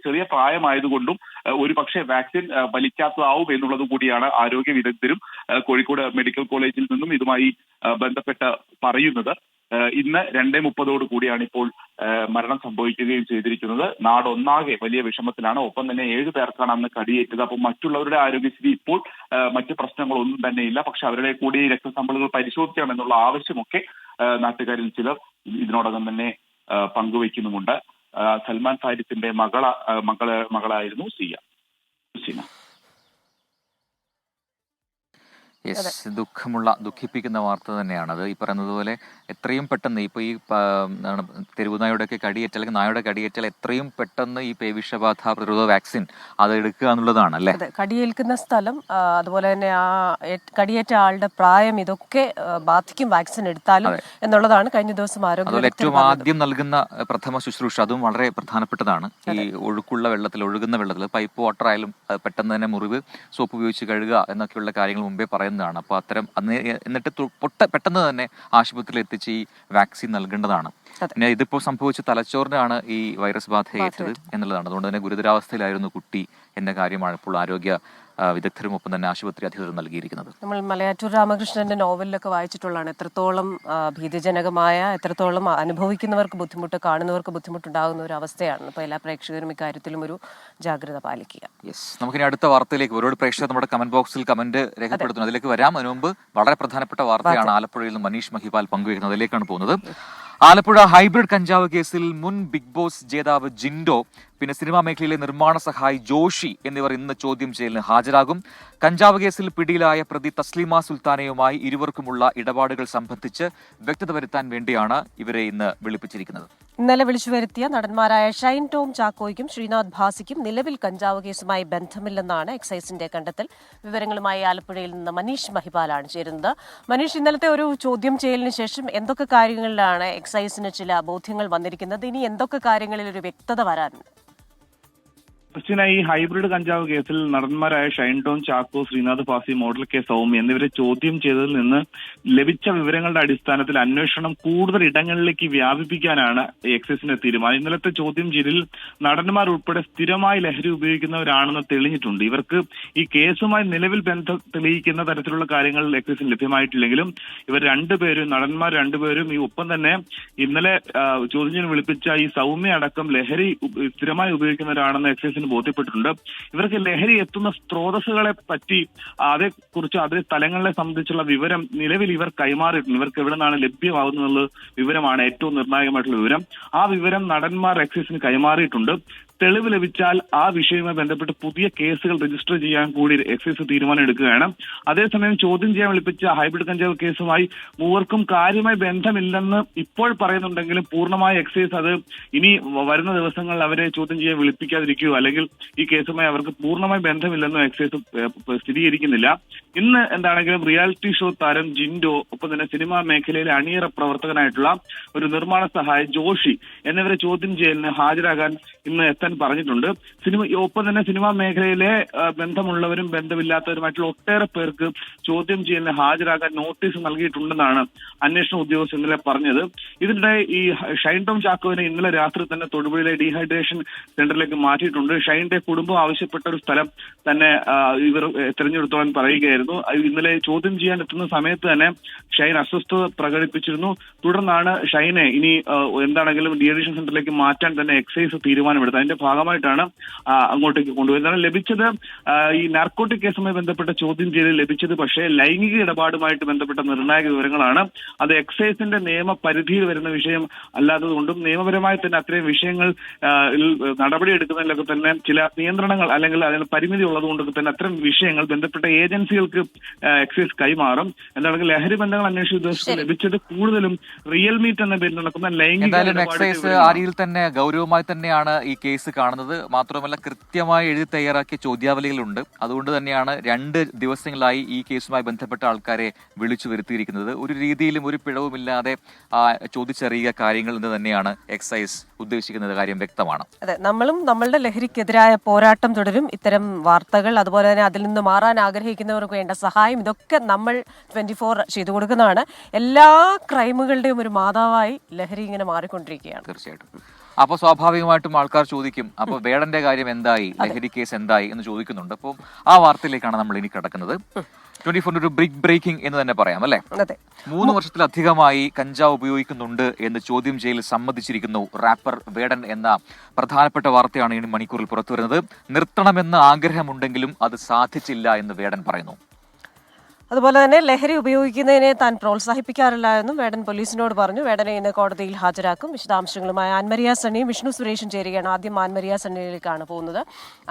ചെറിയ പ്രായമായതുകൊണ്ടും ഒരു പക്ഷേ വാക്സിൻ ഫലിക്കാത്തതാവും എന്നുള്ളത് കൂടിയാണ് ആരോഗ്യ വിദഗ്ധരും കോഴിക്കോട് മെഡിക്കൽ കോളേജിൽ നിന്നും ഇതുമായി ബന്ധപ്പെട്ട് പറയുന്നത്. ഇന്ന് 2:30 കൂടിയാണ് ഇപ്പോൾ മരണം സംഭവിക്കുകയും ചെയ്തിരിക്കുന്നത്. നാടൊന്നാകെ വലിയ വിഷമത്തിലാണ്. ഒപ്പം തന്നെ 7 പേർക്കാണ് അന്ന് കടിയേറ്റത്. അപ്പോൾ മറ്റുള്ളവരുടെ ആരോഗ്യസ്ഥിതി ഇപ്പോൾ മറ്റു പ്രശ്നങ്ങളൊന്നും തന്നെ ഇല്ല. പക്ഷെ അവരുടെ കൂടി രക്തസാമ്പിളുകൾ പരിശോധിക്കണമെന്നുള്ള ആവശ്യമൊക്കെ നാട്ടുകാരിൽ ചിലർ ഇതിനോടകം തന്നെ പങ്കുവയ്ക്കുന്നുമുണ്ട്. സൽമാൻ ഫാരിസിന്റെ മകളായിരുന്നു സിയ. ദുഃഖിപ്പിക്കുന്ന വാർത്ത തന്നെയാണത്. ഈ പറയുന്നത് പോലെ എത്രയും പെട്ടെന്ന് ഇപ്പൊ ഈ തെരുവുനായുടെയൊക്കെ കടിയേറ്റാൽ അല്ലെങ്കിൽ നായുടെ കടിയേറ്റാൽ എത്രയും പെട്ടെന്ന് ഈ പേവിഷബാധ പ്രതിരോധ വാക്സിൻ അത് എടുക്കുക എന്നുള്ളതാണ് അല്ലേ? കടിയേൽക്കുന്ന സ്ഥലം, അതുപോലെ തന്നെ ആ കടിയേറ്റ ആളുടെ പ്രായം, ഇതൊക്കെ ബാധിക്കും വാക്സിൻ എടുത്താലും എന്നുള്ളതാണ് കഴിഞ്ഞ ദിവസം ആരോഗ്യ ഏറ്റവും ആദ്യം നൽകുന്ന പ്രഥമ ശുശ്രൂഷ അതും വളരെ പ്രധാനപ്പെട്ടതാണ്. ഈ ഒഴുകുന്ന വെള്ളത്തിൽ പൈപ്പ് വാട്ടർ ആയാലും പെട്ടെന്ന് തന്നെ മുറിവ് സോപ്പ് ഉപയോഗിച്ച് കഴുകുക എന്നൊക്കെയുള്ള കാര്യങ്ങൾ മുമ്പേ പറയുന്നതാണ്. അപ്പോൾ അത്തരം എന്നിട്ട് പെട്ടെന്ന് തന്നെ ആശുപത്രിയിൽ എത്തിച്ച് ഈ വാക്സിൻ നൽകേണ്ടതാണ്. പിന്നെ ഇതിപ്പോ സംഭവിച്ച തലച്ചോറിനാണ് ഈ വൈറസ് ബാധ ഏറ്റത് എന്നുള്ളതാണ്. അതുകൊണ്ട് തന്നെ ഗുരുതരാവസ്ഥയിലായിരുന്നു കുട്ടി എന്ന കാര്യമാണ് ഇപ്പോൾ ആരോഗ്യ വിദഗ്ധരും ഒപ്പം തന്നെ ആശുപത്രി അധികൃതർ നൽകിയിരിക്കുന്നത്. നമ്മൾ മലയാറ്റൂർ രാമകൃഷ്ണന്റെ നോവലിലൊക്കെ വായിച്ചിട്ടുള്ളതാണ്. എത്രത്തോളം ഭീതിജനകമായ, എത്രത്തോളം അനുഭവിക്കുന്നവർക്ക് ബുദ്ധിമുട്ട്, കാണുന്നവർക്ക് ബുദ്ധിമുട്ടുണ്ടാകുന്ന ഒരു അവസ്ഥയാണ്. അപ്പോൾ എല്ലാ പ്രേക്ഷകരും ഇക്കാര്യത്തിലും ഒരു ജാഗ്രത പാലിക്കുക. നമുക്കിനി അടുത്ത വാർത്തയിലേക്ക് ഒരുപാട് പ്രേക്ഷകർ നമ്മുടെ കമന്റ് ബോക്സിൽ കമന്റ് രേഖപ്പെടുത്തുന്നു. അതിലേക്ക് വരാം. അതിനു മുമ്പ് വളരെ പ്രധാനപ്പെട്ട വാർത്തയാണ് ആലപ്പുഴയിൽ നിന്ന് മനീഷ് മഹിപാൽ പങ്കുവയ്ക്കുന്നത്. അതിലേക്കാണ് പോകുന്നത്. ആലപ്പുഴ ഹൈബ്രിഡ് കഞ്ചാവ് കേസിൽ മുൻ ബിഗ് ബോസ് ജേതാവ് ജിൻഡോ, പിന്നെ സിനിമാ മേഖലയിലെ നിർമ്മാണ സഹായി ജോഷി എന്നിവർ ഇന്ന് ചോദ്യം ചെയ്യലിന് ഹാജരാകും. കഞ്ചാവ് കേസിൽ പിടിയിലായ പ്രതി തസ്ലീമ സുൽത്താനയുമായി ഇരുവർക്കുമുള്ള ഇടപാടുകൾ സംബന്ധിച്ച് വ്യക്തത വരുത്താൻ വേണ്ടിയാണ് ഇവരെ ഇന്ന് വിളിപ്പിച്ചിരിക്കുന്നത്. ഇന്നലെ വിളിച്ചു വരുത്തിയ നടന്മാരായ ഷൈൻ ടോം ചാക്കോയ്ക്കും ശ്രീനാഥ് ഭാസിക്കും നിലവിൽ കഞ്ചാവ് കേസുമായി ബന്ധമില്ലെന്നാണ് എക്സൈസിന്റെ കണ്ടെത്തൽ. വിവരങ്ങളുമായി ആലപ്പുഴയിൽ നിന്ന് മനീഷ് മഹിപാലാണ് ചേരുന്നത്. മനീഷ്, ഇന്നലത്തെ ഒരു ചോദ്യം ചെയ്യലിന് ശേഷം എന്തൊക്കെ കാര്യങ്ങളിലാണ് എക്സൈസിന് ചില ബോധ്യങ്ങൾ വന്നിരിക്കുന്നത്? ഇനി എന്തൊക്കെ കാര്യങ്ങളിൽ ഒരു വ്യക്തത വരാനുണ്ട്? ക്രിസ്റ്റീന, ഈ ഹൈബ്രിഡ് കഞ്ചാവ് കേസിൽ നടന്മാരായ ഷൈൻ ടോം ചാക്കോ, ശ്രീനാഥ് ഫാസി, മോഡൽ കെ സൗമ്യ എന്നിവരെ ചോദ്യം ചെയ്തതിൽ നിന്ന് ലഭിച്ച വിവരങ്ങളുടെ അടിസ്ഥാനത്തിൽ അന്വേഷണം കൂടുതൽ ഇടങ്ങളിലേക്ക് വ്യാപിപ്പിക്കാനാണ് എക്സൈസിന്റെ തീരുമാനം. ഇന്നലത്തെ ചോദ്യം ചെയ്യലിൽ നടന്മാർ ഉൾപ്പെടെ സ്ഥിരമായി ലഹരി ഉപയോഗിക്കുന്നവരാണെന്ന് തെളിഞ്ഞിട്ടുണ്ട്. ഇവർക്ക് ഈ കേസുമായി നിലവിൽ ബന്ധം തെളിയിക്കുന്ന തരത്തിലുള്ള കാര്യങ്ങൾ എക്സൈസിന് ലഭ്യമായിട്ടില്ലെങ്കിലും ഇവർ നടന്മാർ രണ്ടുപേരും ഈ ഒപ്പം തന്നെ ഇന്നലെ ചോദ്യം ചെയ്യലിന് വിളിപ്പിച്ച ഈ സൗമ്യ അടക്കം ലഹരി സ്ഥിരമായി ഉപയോഗിക്കുന്നവരാണെന്ന് എക്സൈസിന് ബോധ്യപ്പെട്ടിട്ടുണ്ട്. ഇവർക്ക് ലഹരി എത്തുന്ന സ്രോതസ്സുകളെ പറ്റി അതേ സ്ഥലങ്ങളെ സംബന്ധിച്ചുള്ള വിവരം നിലവിൽ ഇവർ കൈമാറിയിട്ടുണ്ട്. ഇവർക്ക് എവിടെ നിന്നാണ് ലഭ്യമാകുന്നുള്ള വിവരമാണ് ഏറ്റവും നിർണായകമായിട്ടുള്ള വിവരം. ആ വിവരം നടന്മാർ എക്സൈസിന് കൈമാറിയിട്ടുണ്ട്. തെളിവ് ലഭിച്ചാൽ ആ വിഷയവുമായി ബന്ധപ്പെട്ട് പുതിയ കേസുകൾ രജിസ്റ്റർ ചെയ്യാൻ കൂടി എക്സൈസ് തീരുമാനം എടുക്കുകയാണ്. അതേസമയം ചോദ്യം ചെയ്യാൻ വിളിപ്പിച്ച ഹൈബ്രിഡ് കഞ്ചാവ് കേസുമായി മൂവർക്കും കാര്യമായി ബന്ധമില്ലെന്ന് ഇപ്പോൾ പറയുന്നുണ്ടെങ്കിലും പൂർണ്ണമായ എക്സൈസ് അത് ഇനി വരുന്ന ദിവസങ്ങളിൽ അവരെ ചോദ്യം ചെയ്യാൻ വിളിപ്പിക്കാതിരിക്കുകയോ അല്ലെങ്കിൽ ഈ കേസുമായി അവർക്ക് പൂർണ്ണമായി ബന്ധമില്ലെന്നും എക്സൈസ് സ്ഥിരീകരിക്കുന്നില്ല. ഇന്ന് എന്താണെങ്കിലും റിയാലിറ്റി ഷോ താരം ജിൻഡോ, ഒപ്പം തന്നെ സിനിമാ മേഖലയിലെ അണിയറ പ്രവർത്തകനായിട്ടുള്ള ഒരു നിർമ്മാണ സഹായി ജോഷി എന്നിവരെ ചോദ്യം ചെയ്യലിന് ഹാജരാകാൻ ഇന്ന് എത്താൻ പറഞ്ഞിട്ടുണ്ട്. ഒപ്പം തന്നെ സിനിമാ മേഖലയിലെ ബന്ധമുള്ളവരും ബന്ധമില്ലാത്തവരുമായിട്ടുള്ള ഒട്ടേറെ പേർക്ക് ചോദ്യം ചെയ്യലിന് ഹാജരാകാൻ നോട്ടീസ് നൽകിയിട്ടുണ്ടെന്നാണ് അന്വേഷണ ഉദ്യോഗസ്ഥർ ഇന്നലെ പറഞ്ഞത്. ഇതിനിടെ ഈ ഷൈൻ ടോം ചാക്കോവിനെ ഇന്നലെ രാത്രി തന്നെ തൊടുപുഴയിലെ ഡീഹൈഡ്രേഷൻ സെന്ററിലേക്ക് മാറ്റിയിട്ടുണ്ട്. ഷൈന്റെ കുടുംബം ആവശ്യപ്പെട്ട ഒരു സ്ഥലം തന്നെ ഇവർ തിരഞ്ഞെടുത്തോളാൻ പറയുകയായിരുന്നു. ഇന്നലെ ചോദ്യം ചെയ്യാൻ എത്തുന്ന സമയത്ത് തന്നെ ഷൈൻ അസ്വസ്ഥത പ്രകടിപ്പിച്ചിരുന്നു. തുടർന്നാണ് ഷൈനെ ഇനി എന്താണെങ്കിലും ഡീഹൈഡ്രേഷൻ സെന്ററിലേക്ക് മാറ്റാൻ തന്നെ എക്സൈസ് തീരുമാനമെടുത്തത്. അതിന്റെ ഭാഗമായിട്ടാണ് അങ്ങോട്ടേക്ക് കൊണ്ടുപോയത്. ലഭിച്ചത് ഈ നാർക്കോട്ടിക് കേസുമായി ബന്ധപ്പെട്ട ചോദ്യം ചെയ്യലിൽ ലഭിച്ചത് പക്ഷേ ലൈംഗിക ഇടപാടുമായിട്ട് ബന്ധപ്പെട്ട നിർണായക വിവരങ്ങളാണ്. അത് എക്സൈസിന്റെ നിയമപരിധിയിൽ വരുന്ന വിഷയം അല്ലാത്തതുകൊണ്ടും നിയമപരമായി തന്നെ അത്രയും വിഷയങ്ങൾ നടപടിയെടുക്കുന്നതിലൊക്കെ തന്നെ ചില നിയന്ത്രണങ്ങൾ അല്ലെങ്കിൽ അതിന് പരിമിതി ഉള്ളതുകൊണ്ടൊക്കെ തന്നെ അത്തരം വിഷയങ്ങൾ ബന്ധപ്പെട്ട ഏജൻസികൾക്ക് എക്സൈസ് കൈമാറും. എന്താണെങ്കിൽ ലഹരി ബന്ധങ്ങൾ അന്വേഷണ ഉദ്യോഗസ്ഥർക്ക് ലഭിച്ചത് കൂടുതലും റിയൽ മീറ്റ് എന്ന പേരിൽ നടക്കുന്ന ലൈംഗിക എക്സൈസ് ആ രീതിയിൽ തന്നെ ഗൗരവമായി തന്നെയാണ് ഈ കേസ് കാണുന്നത്. മാത്രമല്ല കൃത്യമായി എഴുതി തയ്യാറാക്കിയ ചോദ്യാവലികളുണ്ട്. അതുകൊണ്ട് തന്നെയാണ് 2 ദിവസങ്ങളായി ഈ കേസുമായി ബന്ധപ്പെട്ട ആൾക്കാരെ വിളിച്ചു വരുത്തിയിരിക്കുന്നത്. ഒരു രീതിയിലും ഒരു പിഴവുമില്ലാതെ ചോദിച്ചറിയുക കാര്യങ്ങൾ എന്ന് തന്നെയാണ് എക്സൈസ് ഉദ്ദേശിക്കുന്നത്. കാര്യം വ്യക്തമാണ്. അതെ, നമ്മളും നമ്മളുടെ ലഹരിക്കെതിരായ പോരാട്ടം തുടരും. ഇത്തരം വാർത്തകൾ, അതുപോലെ തന്നെ അതിൽ നിന്ന് മാറാൻ ആഗ്രഹിക്കുന്നവർക്ക് വേണ്ട സഹായം, ഇതൊക്കെ നമ്മൾ 24 ചെയ്തു കൊടുക്കുന്നതാണ്. എല്ലാ ക്രൈമുകളുടെയും ഒരു മാതാവായി ലഹരി ഇങ്ങനെ മാറിക്കൊണ്ടിരിക്കുകയാണ്. തീർച്ചയായിട്ടും. അപ്പോൾ സ്വാഭാവികമായിട്ടും ആൾക്കാർ ചോദിക്കും, അപ്പോൾ വേടന്റെ കാര്യം എന്തായി, ലഹരി കേസ് എന്തായി എന്ന് ചോദിക്കുന്നുണ്ട്. അപ്പോൾ ആ വാർത്തയിലേക്കാണ് നമ്മൾ ഇനി കിടക്കുന്നത്. 24 ഒരു ബിഗ് ബ്രേക്കിംഗ് എന്ന് തന്നെ പറയാം അല്ലേ? 3 വർഷത്തിലധികമായി കഞ്ചാവ് ഉപയോഗിക്കുന്നുണ്ട് എന്ന് ചോദ്യം ചെയ്യലിൽ സമ്മതിച്ചിരിക്കുന്നു റാപ്പർ വേടൻ എന്ന പ്രധാനപ്പെട്ട വാർത്തയാണ് ഈ മണിക്കൂറിൽ പുറത്തുവരുന്നത്. നിർത്തണമെന്ന് ആഗ്രഹമുണ്ടെങ്കിലും അത് സാധിച്ചില്ല എന്ന് വേടൻ പറയുന്നു. അതുപോലെ തന്നെ ലഹരി ഉപയോഗിക്കുന്നതിനെ താൻ പ്രോത്സാഹിപ്പിക്കാറില്ല എന്നും വേടൻ പോലീസിനോട് പറഞ്ഞു. വേടനെ ഇന്ന് കോടതിയിൽ ഹാജരാക്കും. വിശദാംശങ്ങളുമായി ആൻമരിയ സണ്ണിയും വിഷ്ണു സുരേഷും ചേരുകയാണ്. ആദ്യം ആൻമരിയ സണ്ണിയിലേക്കാണ് പോകുന്നത്.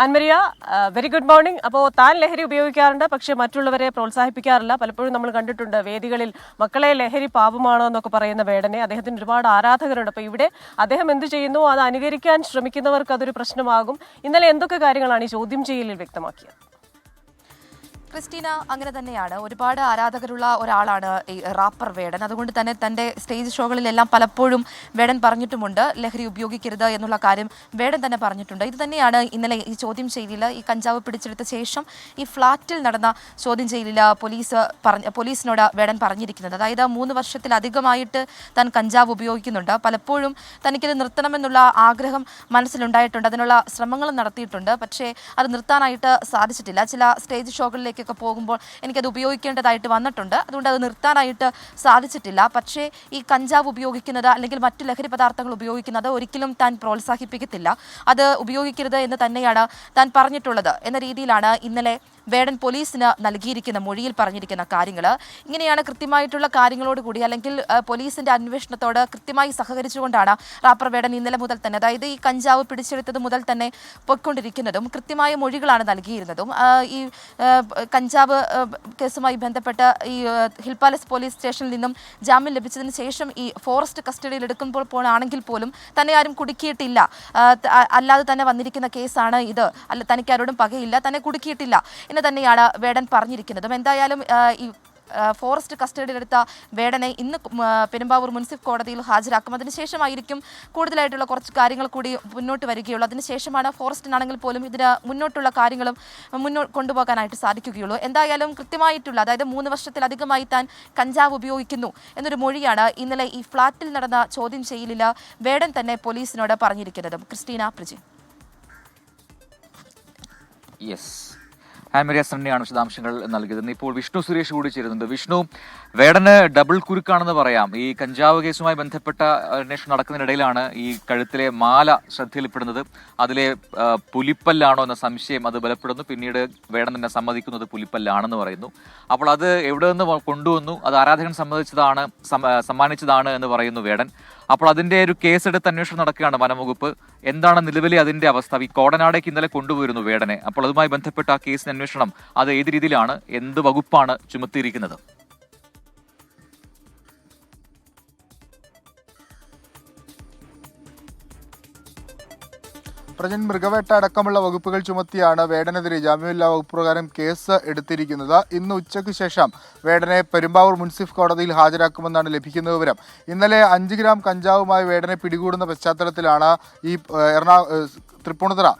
Ann Maria, very good morning. അപ്പോൾ താൻ ലഹരി ഉപയോഗിക്കാറുണ്ട്, പക്ഷേ മറ്റുള്ളവരെ പ്രോത്സാഹിപ്പിക്കാറില്ല. പലപ്പോഴും നമ്മൾ കണ്ടിട്ടുണ്ട് വേദികളിൽ മക്കളെ ലഹരി പാപമാണോ എന്നൊക്കെ പറയുന്ന വേടനെ. അദ്ദേഹത്തിന് ഒരുപാട് ആരാധകരുണ്ട്. അപ്പോൾ ഇവിടെ അദ്ദേഹം എന്ത് ചെയ്യുന്നു അത് അനുകരിക്കാൻ ശ്രമിക്കുന്നവർക്ക് അതൊരു പ്രശ്നമാകും. ഇന്നലെ എന്തൊക്കെ കാര്യങ്ങളാണ് ഈ ചോദ്യം ചെയ്യലിൽ വ്യക്തമാക്കിയത്? ക്രിസ്റ്റീന, അങ്ങനെ തന്നെയാണ്. ഒരുപാട് ആരാധകരുള്ള ഒരാളാണ് ഈ റാപ്പർ വേടൻ. അതുകൊണ്ട് തന്നെ തൻ്റെ സ്റ്റേജ് ഷോകളിലെല്ലാം പലപ്പോഴും വേടൻ പറഞ്ഞിട്ടുമുണ്ട് ലഹരി ഉപയോഗിക്കരുത് എന്നുള്ള കാര്യം വേടൻ തന്നെ പറഞ്ഞിട്ടുണ്ട്. ഇത് തന്നെയാണ് ഇന്നലെ ഈ ചോദ്യം ചെയ്യലിൽ ഈ കഞ്ചാവ് പിടിച്ചെടുത്ത ശേഷം ഈ ഫ്ളാറ്റിൽ നടന്ന ചോദ്യം ചെയ്യലിൽ പോലീസിനോട് വേടൻ പറഞ്ഞിരിക്കുന്നത്. അതായത് 3 വർഷത്തിലധികമായിട്ട് താൻ കഞ്ചാവ് ഉപയോഗിക്കുന്നുണ്ട്. പലപ്പോഴും തനിക്കിത് നിർത്തണമെന്നുള്ള ആഗ്രഹം മനസ്സിലുണ്ടായിട്ടുണ്ട്. അതിനുള്ള ശ്രമങ്ങളും നടത്തിയിട്ടുണ്ട്. പക്ഷേ അത് നിർത്താനായിട്ട് സാധിച്ചിട്ടില്ല. ചില സ്റ്റേജ് ഷോകളിലേക്ക് പോകുമ്പോൾ എനിക്കത് ഉപയോഗിക്കേണ്ടതായിട്ട് വന്നിട്ടുണ്ട്. അതുകൊണ്ട് അത് നിർത്താനായിട്ട് സാധിച്ചിട്ടില്ല. പക്ഷേ ഈ കഞ്ചാവ് ഉപയോഗിക്കുന്നത് അല്ലെങ്കിൽ മറ്റു ലഹരി പദാർത്ഥങ്ങൾ ഉപയോഗിക്കുന്നത് ഒരിക്കലും താൻ പ്രോത്സാഹിപ്പിക്കത്തില്ല. അത് ഉപയോഗിക്കരുത് എന്ന് തന്നെയാണ് താൻ പറഞ്ഞിട്ടുള്ളത് എന്ന രീതിയിലാണ് ഇന്നലെ വേടൻ പോലീസിന് നൽകിയിരിക്കുന്ന മൊഴിയിൽ പറഞ്ഞിരിക്കുന്ന കാര്യങ്ങൾ. ഇങ്ങനെയാണ് കൃത്യമായിട്ടുള്ള കാര്യങ്ങളോടുകൂടി അല്ലെങ്കിൽ പോലീസിന്റെ അന്വേഷണത്തോട് കൃത്യമായി സഹകരിച്ചുകൊണ്ടാണ് റാപ്പർ വേടൻ ഇന്നലെ മുതൽ തന്നെ, അതായത് ഈ കഞ്ചാവ് പിടിച്ചെടുത്തത് മുതൽ തന്നെ പൊയ്ക്കൊണ്ടിരിക്കുന്നതും കൃത്യമായ മൊഴികളാണ് നൽകിയിരുന്നതും. ഈ കഞ്ചാവ് കേസുമായി ബന്ധപ്പെട്ട് ഈ ഹിൽ പാലസ് പോലീസ് സ്റ്റേഷനിൽ നിന്നും ജാമ്യം ലഭിച്ചതിന് ശേഷം ഈ ഫോറസ്റ്റ് കസ്റ്റഡിയിൽ എടുക്കുമ്പോൾ ആണെങ്കിൽ പോലും തന്നെ ആരും കുടുക്കിയിട്ടില്ല. അല്ലാതെ തന്നെ വന്നിരിക്കുന്ന കേസാണ് ഇത്. തനിക്ക് ആരോടും പകയില്ല, തന്നെ കുടുക്കിയിട്ടില്ല എന്ന് തന്നെയാണ് വേടൻ പറഞ്ഞിരിക്കുന്നതും. എന്തായാലും ഈ ഫോറസ്റ്റ് കസ്റ്റഡിയിലെടുത്ത വേടനെ ഇന്ന് പെരുമ്പാവൂർ മുൻസിഫ് കോടതിയിൽ ഹാജരാക്കും. അതിനുശേഷമായിരിക്കും കൂടുതലായിട്ടുള്ള കുറച്ച് കാര്യങ്ങൾ കൂടി മുന്നോട്ട് വരികയുള്ളൂ. അതിനുശേഷമാണ് ഫോറസ്റ്റിനാണെങ്കിൽ പോലും ഇതിന് മുന്നോട്ടുള്ള കാര്യങ്ങളും കൊണ്ടുപോകാനായിട്ട് സാധിക്കുകയുള്ളൂ. എന്തായാലും കൃത്യമായിട്ടുള്ള, അതായത് 3 വർഷത്തിലധികമായി താൻ കഞ്ചാവ് ഉപയോഗിക്കുന്നു എന്നൊരു മൊഴിയാണ് ഇന്നലെ ഈ ഫ്ളാറ്റിൽ നടന്ന ചോദ്യം ചെയ്യലിൽ വേടൻ തന്നെ പോലീസിനോട് പറഞ്ഞിരിക്കുന്നത്. ക്രിസ്റ്റീന, പ്രജി. യെസ്, ആൻമരിയ സണ്ണിയാണ് വിശദാംശങ്ങൾ നൽകിയത്. ഇപ്പോൾ വിഷ്ണു സുരേഷ് കൂടി ചേരുന്നുണ്ട്. വിഷ്ണു, വേടന് ഡബിൾ കുരുക്കാണെന്ന് പറയാം. ഈ കഞ്ചാവ് കേസുമായി ബന്ധപ്പെട്ട അന്വേഷണം നടക്കുന്നതിനിടയിലാണ് ഈ കഴുത്തിലെ മാല ശ്രദ്ധയിൽപ്പെടുന്നത്. അതിലെ പുലിപ്പല്ലാണോ എന്ന സംശയം അത് ബലപ്പെടുന്നു. പിന്നീട് വേടൻ തന്നെ സമ്മതിക്കുന്നത് പുലിപ്പല്ലാണെന്ന് പറയുന്നു. അപ്പോൾ അത് എവിടെ നിന്ന് കൊണ്ടുവന്നു, അത് ആരാധകൻ സമ്മാനിച്ചതാണ് എന്ന് പറയുന്നു വേടൻ. അപ്പോൾ അതിന്റെ ഒരു കേസെടുത്ത് അന്വേഷണം നടക്കുകയാണ് വനംവകുപ്പ്. എന്താണ് നിലവിലെ അതിന്റെ അവസ്ഥ? ഈ കോടനാടേക്ക് ഇന്നലെ കൊണ്ടുപോയിരുന്നു വേടനെ. അപ്പോൾ അതുമായി ബന്ധപ്പെട്ട ആ കേസിന്റെ അന്വേഷണം അത് ഏത് രീതിയിലാണ്, എന്ത് വകുപ്പാണ് ചുമത്തിയിരിക്കുന്നത്? പ്രജൻ, മൃഗവേട്ട അടക്കമുള്ള വകുപ്പുകൾ ചുമത്തിയാണ് വേടനെതിരെ ജാമ്യമില്ലാ വകുപ്പ് പ്രകാരം കേസ് എടുത്തിരിക്കുന്നത്. ഇന്ന് ഉച്ചയ്ക്ക് ശേഷം വേടനെ പെരുമ്പാവൂർ മുൻസിഫ് കോടതിയിൽ ഹാജരാക്കുമെന്നാണ് ലഭിക്കുന്ന വിവരം. ഇന്നലെ 5 ഗ്രാം കഞ്ചാവുമായി വേടനെ പിടികൂടുന്ന പശ്ചാത്തലത്തിലാണ് ഈ തൃപ്പൂണിത്തുറ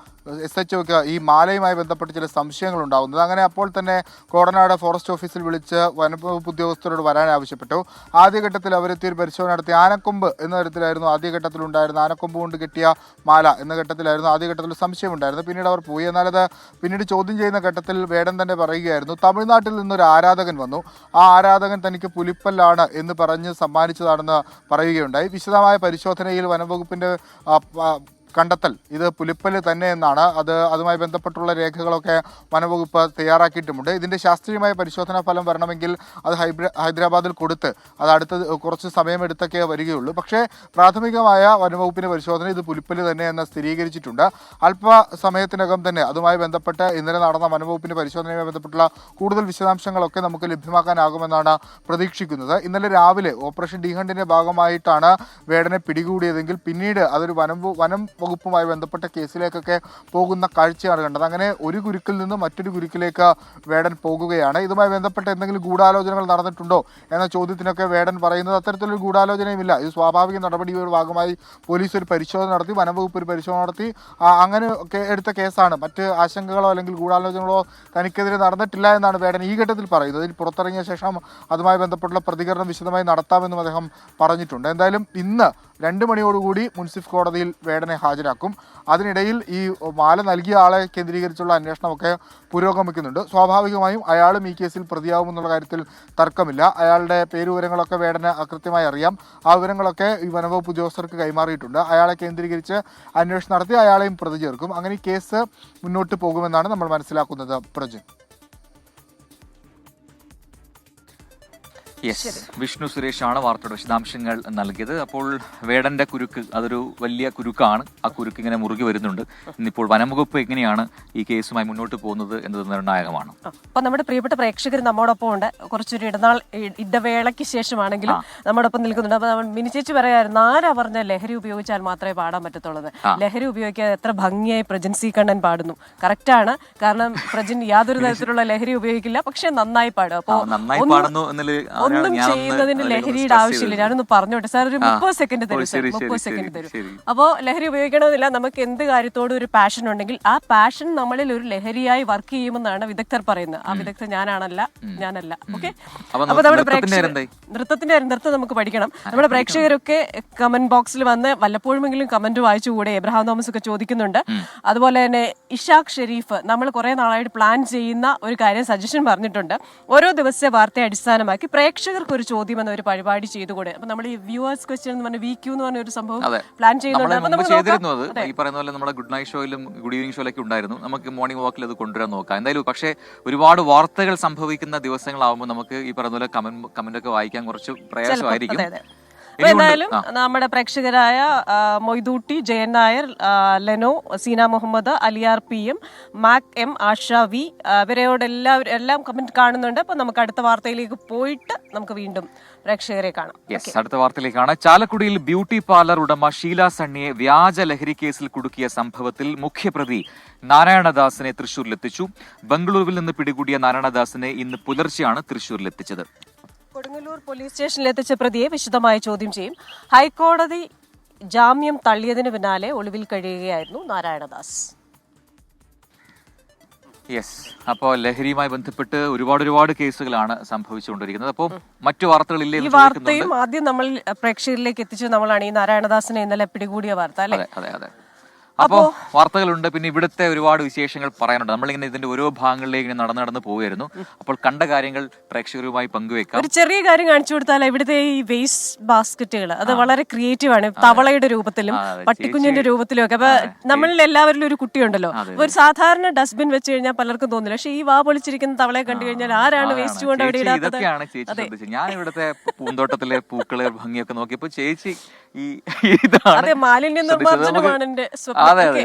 SHOക്ക് ഈ മാലയുമായി ബന്ധപ്പെട്ട് ചില സംശയങ്ങൾ ഉണ്ടാകുന്നത്. അങ്ങനെ അപ്പോൾ തന്നെ കോടനാട് ഫോറസ്റ്റ് ഓഫീസിൽ വിളിച്ച് വനംവകുപ്പ് ഉദ്യോഗസ്ഥരോട് വരാൻ ആവശ്യപ്പെട്ടു. ആദ്യഘട്ടത്തിൽ അവരെത്തി ഒരു പരിശോധന നടത്തി. ആനക്കൊമ്പ് എന്ന തരത്തിലായിരുന്നു ആദ്യഘട്ടത്തിലുണ്ടായിരുന്ന, ആനക്കൊമ്പ് കൊണ്ട് കിട്ടിയ മാല എന്ന ഘട്ടത്തിലായിരുന്നു ആദ്യഘട്ടത്തിൽ സംശയമുണ്ടായിരുന്നു. പിന്നീട് അവർ പോയി. എന്നാൽ അത് പിന്നീട് ചോദ്യം ചെയ്യുന്ന ഘട്ടത്തിൽ വേടൻ തന്നെ പറയുകയായിരുന്നു, തമിഴ്നാട്ടിൽ നിന്നൊരു ആരാധകൻ വന്നു, ആ ആരാധകൻ തനിക്ക് പുലിപ്പല്ലാണ് എന്ന് പറഞ്ഞ് സമ്മാനിച്ചതാണെന്ന് പറയുകയുണ്ടായി. വിശദമായ പരിശോധനയിൽ വനംവകുപ്പിൻ്റെ കണ്ടെത്തൽ ഇത് പുലിപ്പല്ല് തന്നെ എന്നാണ്. അതുമായി ബന്ധപ്പെട്ടുള്ള രേഖകളൊക്കെ വനംവകുപ്പ് തയ്യാറാക്കിയിട്ടുമുണ്ട്. ഇതിൻ്റെ ശാസ്ത്രീയമായ പരിശോധനാ ഫലം വരണമെങ്കിൽ അത് ഹൈദരാബാദിൽ കൊടുത്ത് അത് അടുത്ത കുറച്ച് സമയമെടുത്തൊക്കെ വരികയുള്ളൂ. പക്ഷേ പ്രാഥമികമായ വനംവകുപ്പിൻ്റെ പരിശോധന ഇത് പുലിപ്പല്ല് തന്നെ എന്ന് സ്ഥിരീകരിച്ചിട്ടുണ്ട്. അല്പസമയത്തിനകം തന്നെ അതുമായി ബന്ധപ്പെട്ട് ഇന്നലെ നടന്ന വനംവകുപ്പിൻ്റെ പരിശോധനയുമായി ബന്ധപ്പെട്ടുള്ള കൂടുതൽ വിശദാംശങ്ങളൊക്കെ നമുക്ക് ലഭ്യമാക്കാനാകുമെന്നാണ് പ്രതീക്ഷിക്കുന്നത്. ഇന്നലെ രാവിലെ ഓപ്പറേഷൻ ഡി ഹണ്ടിൻ്റെ ഭാഗമായിട്ടാണ് വേടനെ പിടികൂടിയതെങ്കിൽ പിന്നീട് അതൊരു വനം വകുപ്പുമായി ബന്ധപ്പെട്ട കേസിലേക്കൊക്കെ പോകുന്ന കാഴ്ചയാണ് കണ്ടത്. അങ്ങനെ ഒരു കുരുക്കിൽ നിന്ന് മറ്റൊരു കുരുക്കിലേക്ക് വേടൻ പോകുകയാണ്. ഇതുമായി ബന്ധപ്പെട്ട് എന്തെങ്കിലും ഗൂഢാലോചനകൾ നടന്നിട്ടുണ്ടോ എന്ന ചോദ്യത്തിനൊക്കെ വേടൻ പറയുന്നത് അത്തരത്തിലൊരു ഗൂഢാലോചനയുമില്ല, ഇത് സ്വാഭാവിക നടപടിയുടെ ഭാഗമായി പോലീസ് ഒരു പരിശോധന നടത്തി, വനംവകുപ്പ് ഒരു പരിശോധന നടത്തി, അങ്ങനെ ഒക്കെ എടുത്ത കേസാണ്. മറ്റ് ആശങ്കകളോ അല്ലെങ്കിൽ ഗൂഢാലോചനകളോ തനിക്കെതിരെ നടന്നിട്ടില്ല എന്നാണ് വേടൻ ഈ ഘട്ടത്തിൽ പറയുന്നത്. ഇതിൽ പുറത്തിറങ്ങിയ ശേഷം അതുമായി ബന്ധപ്പെട്ടുള്ള പ്രതികരണം വിശദമായി നടത്താമെന്നും അദ്ദേഹം പറഞ്ഞിട്ടുണ്ട്. എന്തായാലും ഇന്ന് 2 മണിയോടുകൂടി മുൻസിഫ് കോടതിയിൽ വേടനെ ഹാജരാക്കും. അതിനിടയിൽ ഈ മാല നൽകിയ ആളെ കേന്ദ്രീകരിച്ചുള്ള അന്വേഷണമൊക്കെ പുരോഗമിക്കുന്നുണ്ട്. സ്വാഭാവികമായും അയാളും ഈ കേസിൽ പ്രതിയാവുമെന്നുള്ള കാര്യത്തിൽ തർക്കമില്ല. അയാളുടെ പേരുവിവരങ്ങളൊക്കെ വേടന് കൃത്യമായി അറിയാം. ആ വിവരങ്ങളൊക്കെ ഈ വനംവകുപ്പ് ഉദ്യോഗസ്ഥർക്ക് കൈമാറിയിട്ടുണ്ട്. അയാളെ കേന്ദ്രീകരിച്ച് അന്വേഷണം നടത്തി അയാളെയും പ്രതി ചേർക്കും. അങ്ങനെ ഈ കേസ് മുന്നോട്ട് പോകുമെന്നാണ് നമ്മൾ മനസ്സിലാക്കുന്നത്. പ്രജൻ. യെസ്, വിഷ്ണു സുരേഷാണ് വാർത്തയുടെ വിശദാംശങ്ങൾ നൽകിയത്. അപ്പോൾ വേടന്റെ കുരുക്ക് അതൊരു വലിയ കുരുക്കാണ്. ആ കുരുക്ക് ഇങ്ങനെ മുറുകി വരുന്നുണ്ട്. ഇന്നിപ്പോൾ വനംവകുപ്പ് എങ്ങനെയാണ് ഈ കേസുമായി മുന്നോട്ട് പോകുന്നത് എന്നത് നിർണായകമാണ്. അപ്പൊ നമ്മുടെ പ്രിയപ്പെട്ട പ്രേക്ഷകർ നമ്മോടൊപ്പം ഉണ്ട്. കുറച്ചൊരു ഇടവേളയ്ക്ക് ശേഷമാണെങ്കിലും നമ്മോടൊപ്പം നിൽക്കുന്നുണ്ട്. അപ്പൊ നമ്മൾ മിനിച്ചേച്ചി പറയായിരുന്നു, ആരാ പറഞ്ഞ ലഹരി ഉപയോഗിച്ചാൽ മാത്രമേ പാടാൻ പറ്റത്തുള്ളത്, ലഹരി ഉപയോഗിക്കാതെ എത്ര ഭംഗിയായി പ്രജൻ സി കണ്ണൻ പാടുന്നു. കറക്റ്റാണ്. കാരണം പ്രജൻ യാതൊരു തരത്തിലുള്ള ലഹരി ഉപയോഗിക്കില്ല, പക്ഷെ നന്നായി പാടും. അപ്പൊ ഒന്നും ചെയ്യുന്നതിന് ലഹരിയുടെ ആവശ്യമില്ല. ഞാനൊന്ന് പറഞ്ഞോട്ടെ സാർ, ഒരു 30 സെക്കൻഡ് തരും. 30 സെക്കൻഡ് തരും. അപ്പോൾ ലഹരി ഉപയോഗിക്കണമെന്നില്ല. നമുക്ക് എന്ത് കാര്യത്തോടും ഒരു പാഷൻ ഉണ്ടെങ്കിൽ ആ പാഷൻ നമ്മളിൽ ഒരു ലഹരിയായി വർക്ക് ചെയ്യുമെന്നാണ് വിദഗ്ധർ പറയുന്നത്. ആ വിദഗ്ധർ ഞാനല്ല. ഓക്കെ, അപ്പൊ നമ്മുടെ പ്രേക്ഷകർ നൃത്തം നമുക്ക് പഠിക്കണം. നമ്മുടെ പ്രേക്ഷകരൊക്കെ കമന്റ് ബോക്സിൽ വന്ന് വല്ലപ്പോഴുമെങ്കിലും കമന്റ് വായിച്ചുകൂടെ, എബ്രഹാം തോമസ് ഒക്കെ ചോദിക്കുന്നുണ്ട്. അതുപോലെ തന്നെ ഇഷാഖ് ഷെരീഫ് നമ്മൾ കുറെ നാളായിട്ട് പ്ലാൻ ചെയ്യുന്ന ഒരു കാര്യം സജഷൻ പറഞ്ഞിട്ടുണ്ട്. ഓരോ ദിവസത്തെ വാർത്തയെ അടിസ്ഥാനമാക്കി പ്രേക്ഷകർക്ക് ഒരു ചോദ്യം എന്ന ഒരു പരിപാടി ചെയ്തുകൂടെ. അപ്പൊ നമ്മൾ ഈ വ്യൂവേഴ്സ് ക്വസ്റ്റ്യൻ എന്ന് പറഞ്ഞ VQ എന്ന് പറഞ്ഞ ഒരു സംഭവം പ്ലാൻ ചെയ്യുന്നുണ്ട്. ഈ പറയുന്ന പോലെ നമ്മുടെ ഗുഡ് നൈറ്റ് ഷോയിലും ഗുഡ് ഈവനിംഗ് ഷോയിലൊക്കെ ഉണ്ടായിരുന്നു. നമുക്ക് മോർണിംഗ് വാക്കിൽ അത് കൊണ്ടുവരാൻ നോക്കാം എന്തായാലും. പക്ഷേ ഒരുപാട് വാർത്തകൾ സംഭവിക്കുന്ന ദിവസങ്ങളാവുമ്പോൾ നമുക്ക് ഈ പറയുന്ന പോലെ കമന്റ് ഒക്കെ വായിക്കാൻ കുറച്ച് പ്രയാസമായിരിക്കും. അപ്പൊ എന്തായാലും നമ്മുടെ പ്രേക്ഷകരായ Moidootty, Jayan Nair, Leno, Seena Muhammad, Aliyar PM, Mac M, Asha V ഇവരോട് എല്ലാം കമന്റ് കാണുന്നുണ്ട്. അപ്പൊ നമുക്ക് അടുത്ത വാർത്തയിലേക്ക് പോയിട്ട് നമുക്ക് വീണ്ടും പ്രേക്ഷകരെ കാണാം. അടുത്ത വാർത്തയിലേക്കാണ്. ചാലക്കുടിയിൽ ബ്യൂട്ടി പാർലർ ഉടമ ഷീല സണ്ണിയെ വ്യാജ ലഹരി കേസിൽ കുടുക്കിയ സംഭവത്തിൽ മുഖ്യപ്രതി നാരായണദാസിനെ തൃശൂരിലെത്തിച്ചു. ബംഗളൂരുവിൽ നിന്ന് പിടികൂടിയ നാരായണദാസിനെ ഇന്ന് പുലർച്ചെയാണ് തൃശൂരിലെത്തിച്ചത്. കൊടുങ്ങല്ലൂർ പോലീസ് സ്റ്റേഷനിൽ എത്തിച്ച പ്രതിയെ വിശദമായി ചോദ്യം ചെയ്യും. ഹൈക്കോടതി ജാമ്യം തള്ളിയതിന് പിന്നാലെ ഒളിവിൽ കഴിയുകയായിരുന്നു നാരായണദാസ്. അപ്പോൾ ലഹരിയുമായി ബന്ധപ്പെട്ട് ഒരുപാട് കേസുകളാണ് സംഭവിച്ചുകൊണ്ടിരിക്കുന്നത്. അപ്പോൾ മറ്റു വാർത്തകളില്ലേ? ഈ വാർത്തയും ആദ്യം നമ്മൾ പ്രേക്ഷകരിലേക്ക് എത്തിച്ചു നമ്മളാണ് ഈ നാരായണദാസിനെ ഇന്നലെ പിടികൂടിയ വാർത്ത, അല്ലേ? അതെ. അപ്പോൾ വാർത്തകളുണ്ട്, പിന്നെ ഇവിടുത്തെ ഒരുപാട് വിശേഷങ്ങൾ പറയാനുണ്ട്. നമ്മളിങ്ങനെ ഇതിന്റെ ഓരോ ഭാഗങ്ങളിലേക്ക് ഇങ്ങനെ നടന്നു പോയിരുന്നു. അപ്പോൾ കണ്ട കാര്യങ്ങൾ പ്രേക്ഷകരുമായി പങ്കുവെക്കാം. ഒരു ചെറിയ കാര്യം കാണിച്ചു കൊടുത്താൽ ഇവിടുത്തെ ഈ വേസ്റ്റ് ബാസ്ക്കറ്റുകൾ അത് വളരെ ക്രിയേറ്റീവ് ആണ്. തവളയുടെ രൂപത്തിലും പട്ടിക്കുഞ്ഞിന്റെ രൂപത്തിലും ഒക്കെ. അപ്പൊ നമ്മളിൽ എല്ലാവരിലും ഒരു കുട്ടിയുണ്ടല്ലോ, ഒരു സാധാരണ ഡസ്റ്റ്ബിൻ വെച്ച് കഴിഞ്ഞാൽ പലർക്കും തോന്നില്ല, പക്ഷെ ഈ വാ പൊളിച്ചിരിക്കുന്ന തവളയെ കണ്ടു കഴിഞ്ഞാൽ ആരാണ് വേസ്റ്റ് കൊണ്ട് അവിടെ ഇടാത്തത്? ഇതൊക്കെയാണ് ചേച്ചി ശ്രദ്ധിച്ചത്. ഞാൻ ഇവിടുത്തെ പൂന്തോട്ടത്തിലെ പൂക്കള് ഭംഗിയൊക്കെ നോക്കിയപ്പോ ചേച്ചി ഈ ഇതാണ് മാലിന്യ നിർമ്മാർജ്ജനമാണ് എന്റെ സ്വപ്നം. അതെ.